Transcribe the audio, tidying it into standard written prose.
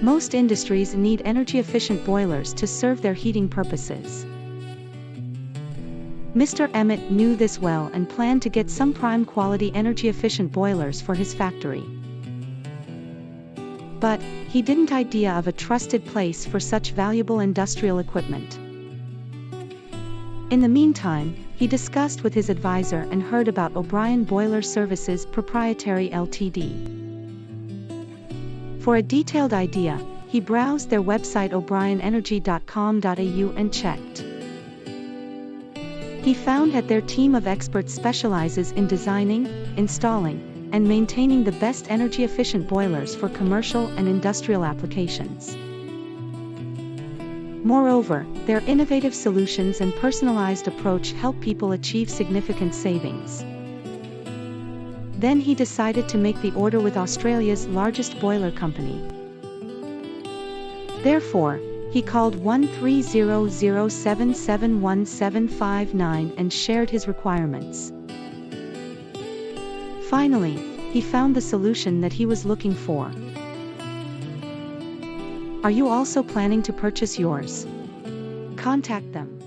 Most industries need energy-efficient boilers to serve their heating purposes. Mr. Emmett knew this well and planned to get some prime-quality energy-efficient boilers for his factory. But he didn't idea of a trusted place for such valuable industrial equipment. In the meantime, he discussed with his advisor and heard about O'Brien Boiler Services Proprietary Ltd. For a detailed idea, he browsed their website o'brienenergy.com.au and checked. He found that their team of experts specializes in designing, installing, and maintaining the best energy-efficient boilers for commercial and industrial applications. Moreover, their innovative solutions and personalized approach help people achieve significant savings. Then he decided to make the order with Australia's largest boiler company. Therefore, he called 1300771759 and shared his requirements. Finally, he found the solution that he was looking for. Are you also planning to purchase yours? Contact them.